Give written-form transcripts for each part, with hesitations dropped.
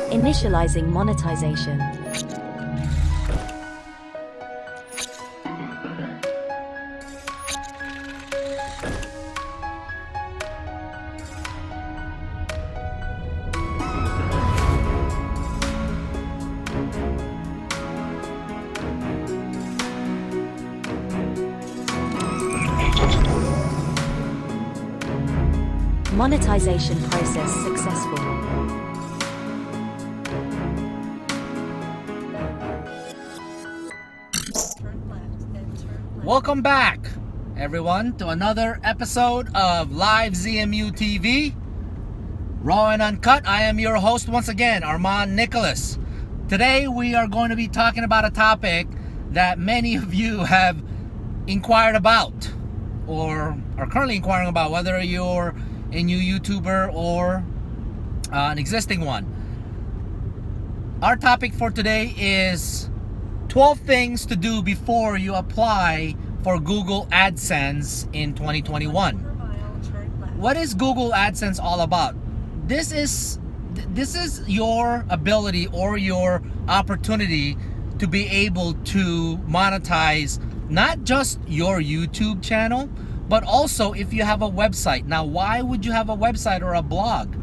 Initializing monetization. Monetization process successful. Welcome back, everyone, to another episode of Live ZMU TV, Raw and Uncut. I am your host once again, Armand Nicholas. Today we are going to be talking about a topic that many of you have inquired about or are currently inquiring about, whether you're a new YouTuber or an existing one. Our topic for today is 12 things to do before you apply for Google Adsense in 2021. What is Google Adsense all about? This is your ability or your opportunity to be able to monetize not just your YouTube channel, but also if you have a website. Now, why would you have a website or a blog?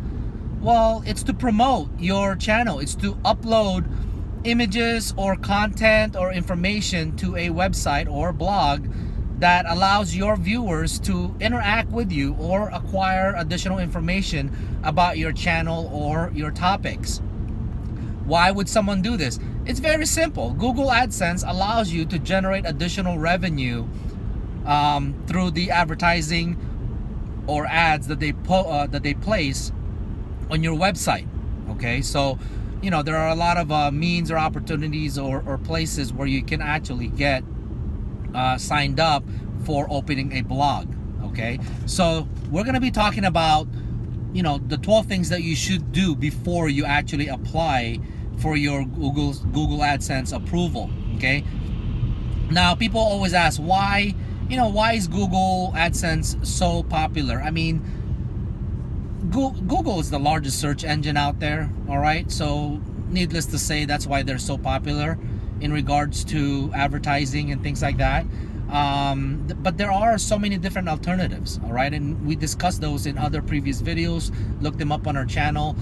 Well, it's to promote your channel. It's to upload images or content or information to a website or blog that allows your viewers to interact with you or acquire additional information about your channel or your topics. Why would someone do this? It's very simple. Google AdSense allows you to generate additional revenue through the advertising or ads that they place on your website. Okay, so there are a lot of means or opportunities or places where you can actually get signed up for opening a blog. Okay, so we're going to be talking about the 12 things that you should do before you actually apply for your Google AdSense approval. Okay, now people always ask why is Google AdSense so popular? I mean, Google is the largest search engine out there, all right? So needless to say, that's why they're so popular in regards to advertising and things like that. But there are so many different alternatives, all right? And we discussed those in other previous videos. Look them up on our channel,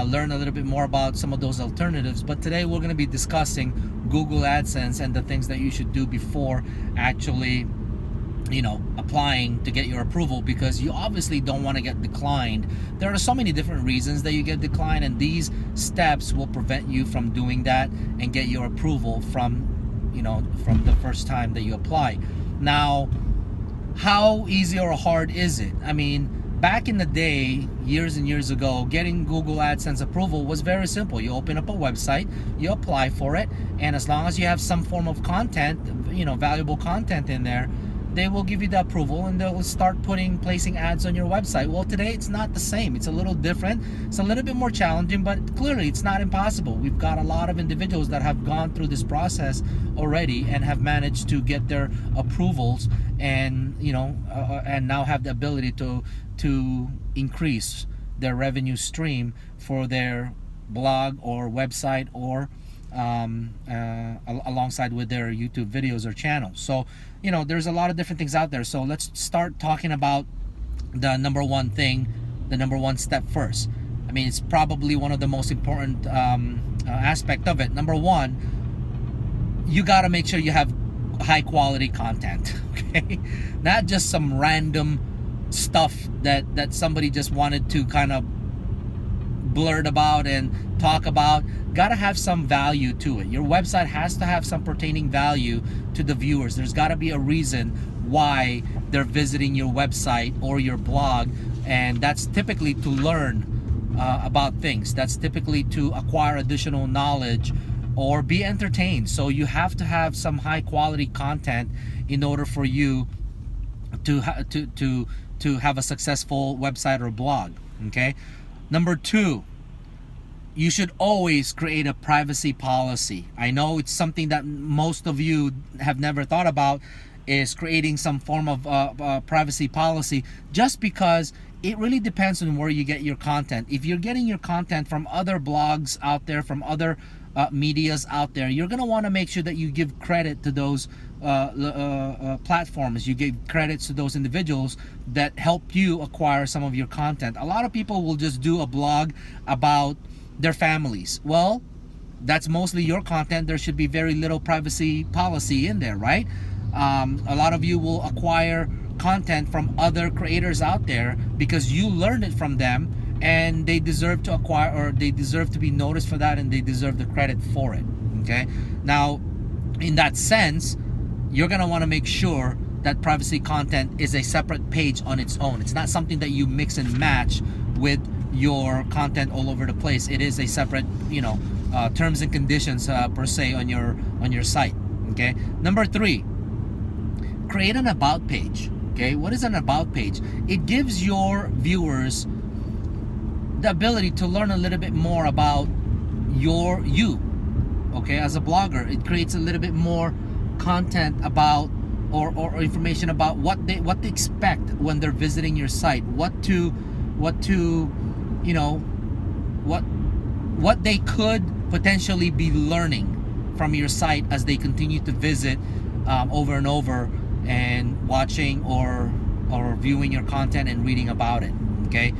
learn a little bit more about some of those alternatives. But today we're going to be discussing Google AdSense and the things that you should do before actually applying to get your approval, because you obviously don't want to get declined. There are so many different reasons that you get declined, and these steps will prevent you from doing that and get your approval from the first time that you apply. Now, how easy or hard is it? I mean, back in the day, years and years ago, getting Google AdSense approval was very simple. You open up a website, you apply for it, and as long as you have some form of content, valuable content in there, they will give you the approval and they'll start placing ads on your website. Well, today it's not the same. It's a little different. It's a little bit more challenging, but clearly it's not impossible. We've got a lot of individuals that have gone through this process already and have managed to get their approvals and and now have the ability to increase their revenue stream for their blog or website or alongside with their YouTube videos or channels. So there's a lot of different things out there. So let's start talking about the number one step first. I mean, it's probably one of the most important aspect of it. Number one, you got to make sure you have high quality content. Okay, not just some random stuff that somebody just wanted to kind of blurt about and talk about. Got to have some value to it. Your website has to have some pertaining value to the viewers. There's got to be a reason why they're visiting your website or your blog, and that's typically to learn about things. That's typically to acquire additional knowledge or be entertained. So you have to have some high quality content in order for you to have a successful website or blog. Okay. Number two, you should always create a privacy policy. I know it's something that most of you have never thought about, is creating some form of privacy policy, just because it really depends on where you get your content. If you're getting your content from other blogs out there, from other medias out there, you're going to want to make sure that you give credit to those platforms. You give credits to those individuals that help you acquire some of your content. A lot of people will just do a blog about their families. Well, that's mostly your content. There should be very little privacy policy in there, right? A lot of you will acquire content from other creators out there because you learned it from them, and they deserve to acquire, or they deserve to be noticed for that, and they deserve the credit for it. Okay, now in that sense, you're gonna want to make sure that privacy content is a separate page on its own. It's not something that you mix and match with your content all over the place. It is a separate, terms and conditions per se on your site. Okay, number 3, create an about page. Okay, what is an about page? It gives your viewers the ability to learn a little bit more about you. Okay, as a blogger, it creates a little bit more content about or information about what they expect when they're visiting your site, what they could potentially be learning from your site as they continue to visit over and over, and watching or viewing your content and reading about it. Okay,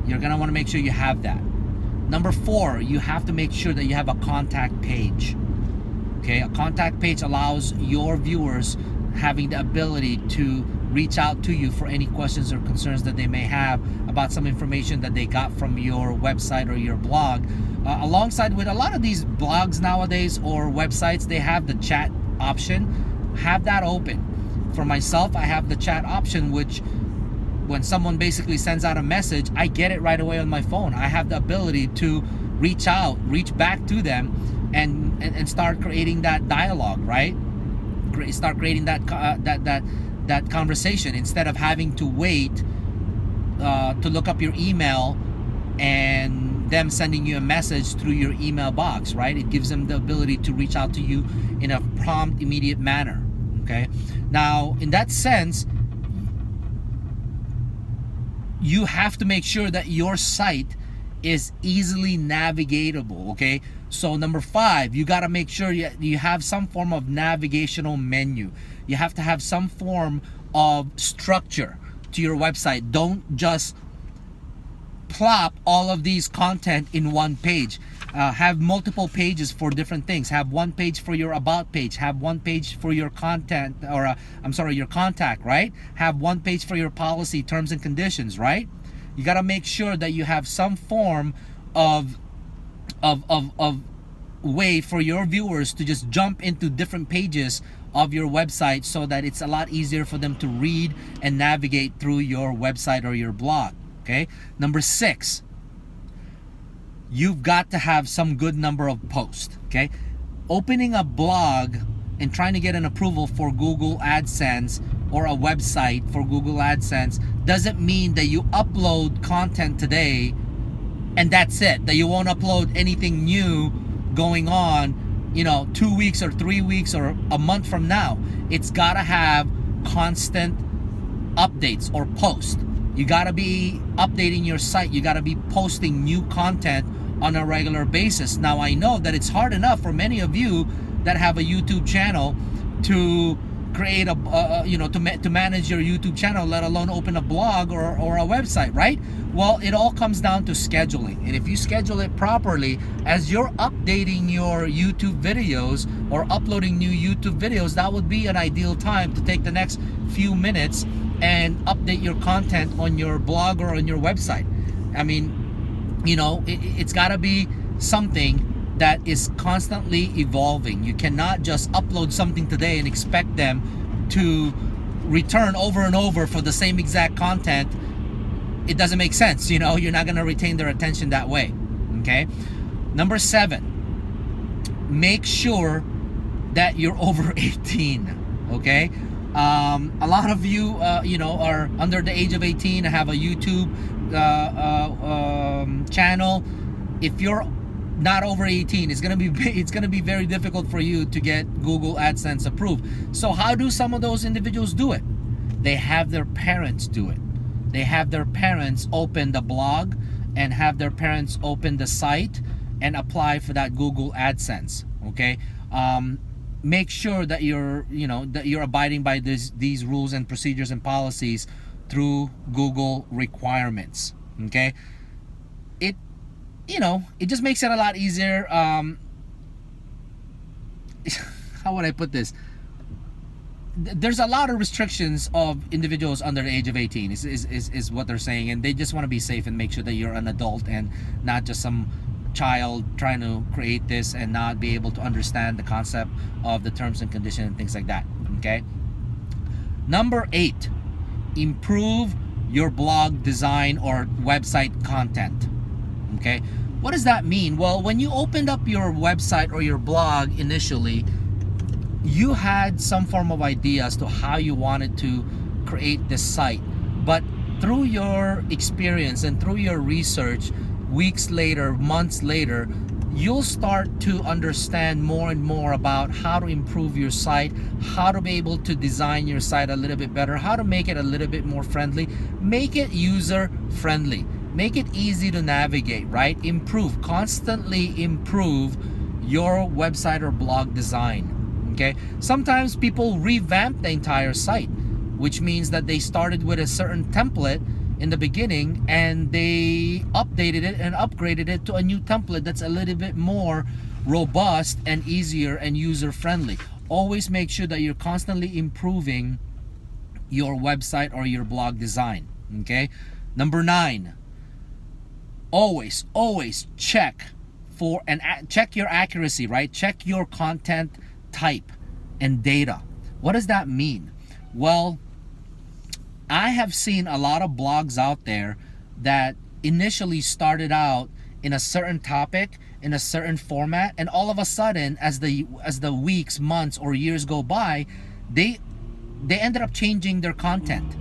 you're gonna want to make sure you have that. Number 4, you have to make sure that you have a contact page. Okay, a contact page allows your viewers having the ability to reach out to you for any questions or concerns that they may have about some information that they got from your website or your blog. Alongside with a lot of these blogs nowadays or websites, they have the chat option. Have that open. For myself, I have the chat option, which when someone basically sends out a message, I get it right away on my phone. I have the ability to reach back to them and start creating that dialogue, right? Start creating that conversation instead of having to wait to look up your email and them sending you a message through your email box, right? It gives them the ability to reach out to you in a prompt, immediate manner. Okay, now in that sense, you have to make sure that your site is easily navigatable. Okay, so number 5, you got to make sure you have some form of navigational menu. You have to have some form of structure to your website. Don't just plop all of these content in one page. Have multiple pages for different things. Have one page for your about page. Have one page for your content, or your contact, right? Have one page for your policy, terms and conditions, right? You got to make sure that you have some form of way for your viewers to just jump into different pages of your website, so that it's a lot easier for them to read and navigate through your website or your blog. Okay, number 6, you've got to have some good number of posts. Okay, opening a blog and trying to get an approval for Google Adsense or a website for Google Adsense doesn't mean that you upload content today and that's it, that you won't upload anything new going on 2 weeks or 3 weeks or a month from now. It's got to have constant updates or posts. You got to be updating your site. You got to be posting new content on a regular basis. Now, I know that it's hard enough for many of you that have a YouTube channel to create to manage your YouTube channel, let alone open a blog or a website, right? Well, it all comes down to scheduling. And if you schedule it properly, as you're updating your YouTube videos or uploading new YouTube videos, that would be an ideal time to take the next few minutes and update your content on your blog or on your website. I mean, it's got to be something that is constantly evolving. You cannot just upload something today and expect them to return over and over for the same exact content. It doesn't make sense. You're not going to retain their attention that way. Okay. Number 7, make sure that you're over 18. Okay. A lot of you, are under the age of 18 and have a YouTube channel. If you're not over 18, it's gonna be very difficult for you to get Google AdSense approved. So how do some of those individuals do it? They have their parents do it. they have their parents open the blog and have their parents open the site and apply for that Google Adsense. Okay, make sure that you're abiding by these rules and procedures and policies through Google requirements. Okay, it just makes it a lot easier. How would I put this? There's a lot of restrictions of individuals under the age of 18 is what they're saying, and they just want to be safe and make sure that you're an adult and not just some child trying to create this and not be able to understand the concept of the terms and conditions and things like that. Okay, number 8, improve your blog design or website content. Okay, what does that mean? Well, when you opened up your website or your blog initially, you had some form of idea as to how you wanted to create this site, but through your experience and through your research, weeks later, months later, you'll start to understand more and more about how to improve your site, how to be able to design your site a little bit better, how to make it a little bit more friendly, make it user friendly, make it easy to navigate, right? Constantly improve your website or blog design. Okay, sometimes people revamp the entire site, which means that they started with a certain template in the beginning and they updated it and upgraded it to a new template that's a little bit more robust and easier and user friendly. Always make sure that you're constantly improving your website or your blog design. Okay, number 9, always check your accuracy, right? Check your content type and data. What does that mean? Well, I have seen a lot of blogs out there that initially started out in a certain topic, in a certain format, and all of a sudden, as the weeks, months, or years go by, they ended up changing their content.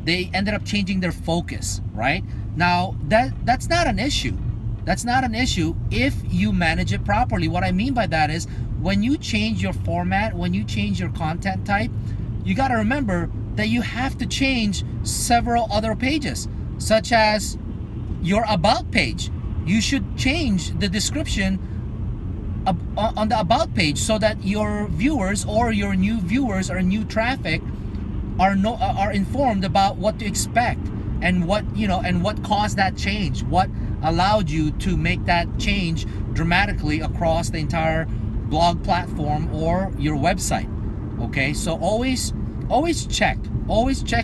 They ended up changing their focus, right? Now, that's not an issue. That's not an issue if you manage it properly. What I mean by that is, when you change your format, when you change your content type, you got to remember that you have to change several other pages, such as your about page. You should change the description on the about page so that your viewers or your new viewers or new traffic are informed about what to expect and what caused that change, what allowed you to make that change dramatically across the entire blog platform or your website. Okay, so always check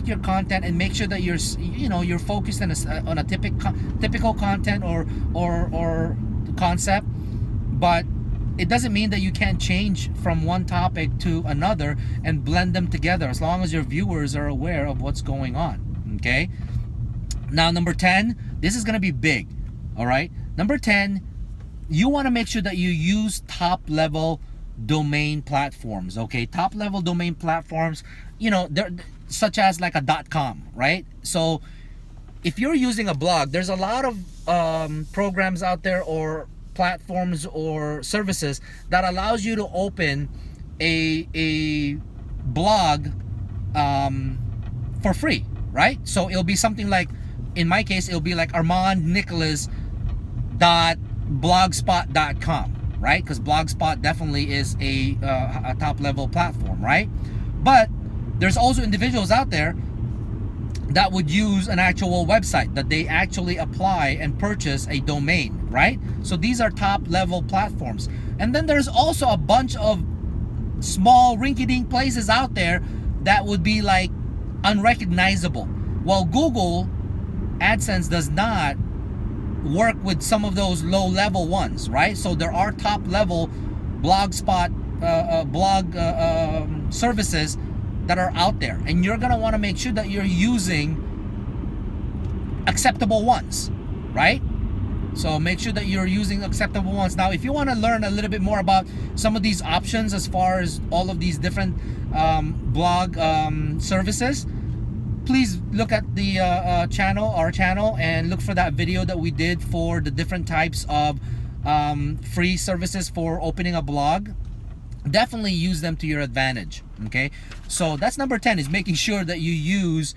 your content and make sure that you're focused on a typical content or concept, but it doesn't mean that you can't change from one topic to another and blend them together, as long as your viewers are aware of what's going on. Okay, now number 10, this is going to be big. All right, number 10, you want to make sure that you use top level domain platforms. Okay, top level domain platforms, they're such as like a .com, right? So if you're using a blog, there's a lot of programs out there or platforms or services that allows you to open a blog for free, right? So it'll be something like, in my case, it'll be like armandnicholas.blogspot.com, right? Because Blogspot definitely is a top level platform, right? But there's also individuals out there that would use an actual website, that they actually apply and purchase a domain, right? So these are top level platforms. And then there's also a bunch of small rinky-dink places out there that would be like unrecognizable. Well, Google AdSense does not work with some of those low level ones, right? So there are top level blogspot blog services that are out there, and you're gonna want to make sure that you're using acceptable ones, right? So make sure that you're using acceptable ones. Now, if you want to learn a little bit more about some of these options as far as all of these different blog services, please look at the our channel, and look for that video that we did for the different types of free services for opening a blog. Definitely use them to your advantage. Okay, so that's number 10, is making sure that you use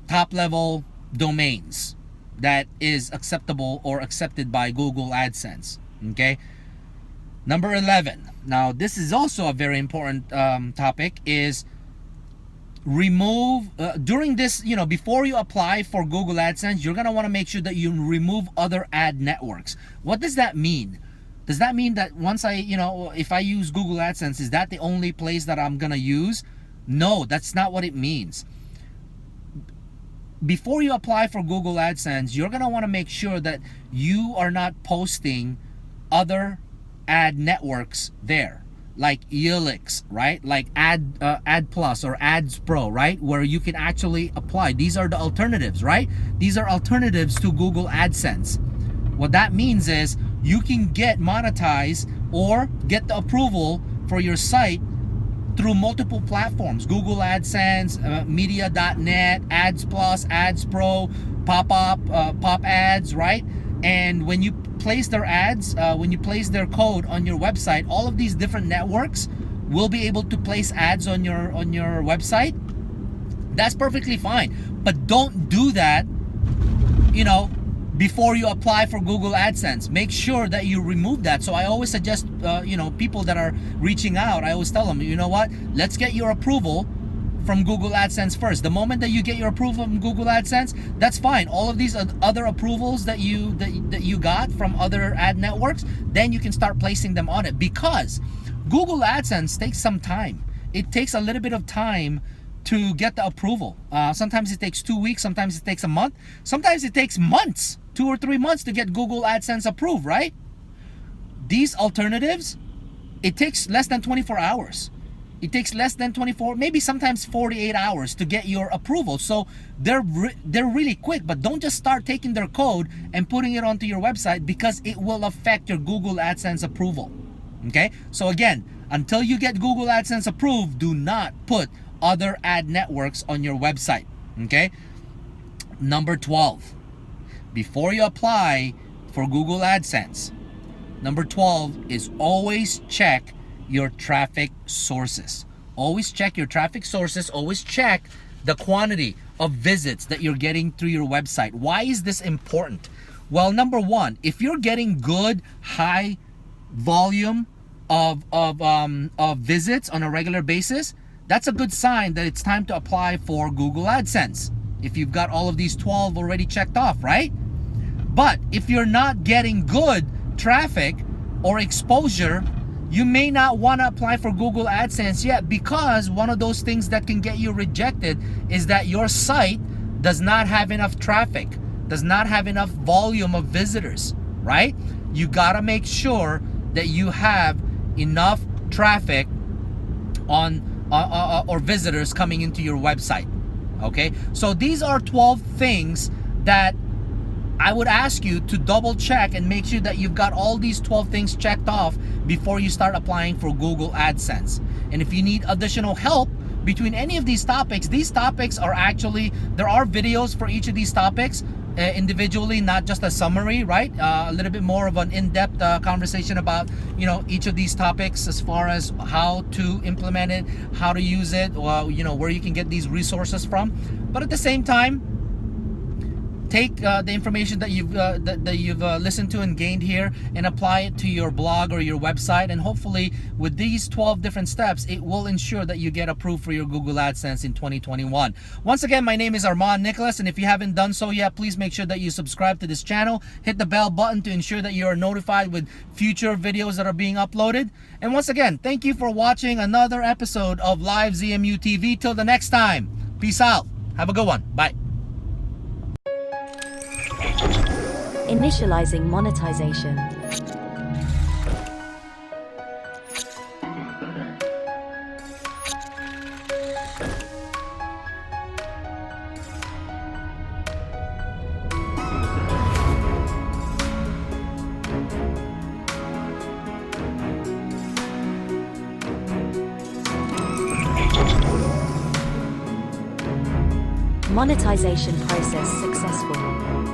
top level domains that is acceptable or accepted by Google Adsense. Okay. Number 11. Now, this is also a very important topic, is remove during this, before you apply for Google AdSense, you're going to want to make sure that you remove other ad networks. What does that mean? Does that mean that once if I use Google AdSense, is that the only place that I'm going to use? No, that's not what it means. Before you apply for Google AdSense, you're going to want to make sure that you are not posting other ad networks there, like Elix, right? Like Ad Plus or Ads Pro, right? Where you can actually apply. These are the alternatives, right? These are alternatives to Google AdSense. What that means is you can get monetized or get the approval for your site through multiple platforms: Google AdSense, Media.net, Ads Plus, Ads Pro, Pop Ads, right? And when you place their ads, when you place their code on your website, all of these different networks will be able to place ads on your website. That's perfectly fine, but don't do that, before you apply for Google AdSense. Make sure that you remove that. So I always suggest, people that are reaching out, I always tell them, you know what, let's get your approval from Google AdSense first. The moment that you get your approval from Google AdSense, that's fine. All of these other approvals that you got from other ad networks, then you can start placing them on it, because Google AdSense takes some time. It takes a little bit of time to get the approval. Sometimes it takes 2 weeks, sometimes it takes a month, sometimes it takes months, 2 or 3 months to get Google AdSense approved, right? These alternatives, it takes less than 24 hours. It takes less than 24, maybe sometimes 48 hours to get your approval. So they're really quick, but don't just start taking their code and putting it onto your website, because it will affect your Google AdSense approval. Okay? So again, until you get Google AdSense approved, do not put other ad networks on your website. Okay? Number 12. Before you apply for Google AdSense, number 12 is always check your traffic sources. Always check your traffic sources. Always check the quantity of visits that you're getting through your website. Why is this important? Well, number one, if you're getting good high volume of visits on a regular basis, that's a good sign that it's time to apply for Google AdSense. If you've got all of these 12 already checked off, right? But if you're not getting good traffic or exposure, you may not want to apply for Google AdSense yet, because one of those things that can get you rejected is that your site does not have enough traffic, does not have enough volume of visitors, right? You gotta make sure that you have enough traffic on or visitors coming into your website. Okay, so these are 12 things that I would ask you to double check and make sure that you've got all these 12 things checked off before you start applying for Google AdSense. And if you need additional help between any of these topics are actually, there are videos for each of these topics individually, not just a summary, right? A little bit more of an in-depth conversation about, each of these topics, as far as how to implement it, how to use it, or, where you can get these resources from. But at the same time, take the information that you've listened to and gained here and apply it to your blog or your website, and hopefully with these 12 different steps, it will ensure that you get approved for your Google AdSense in 2021. Once again, my name is Armand Nicholas, and if you haven't done so yet, please make sure that you subscribe to this channel, hit the bell button to ensure that you are notified with future videos that are being uploaded. And once again, thank you for watching another episode of Live ZMU TV. Till the next time, peace out. Have a good one. Bye. Initializing monetization. Monetization process successful.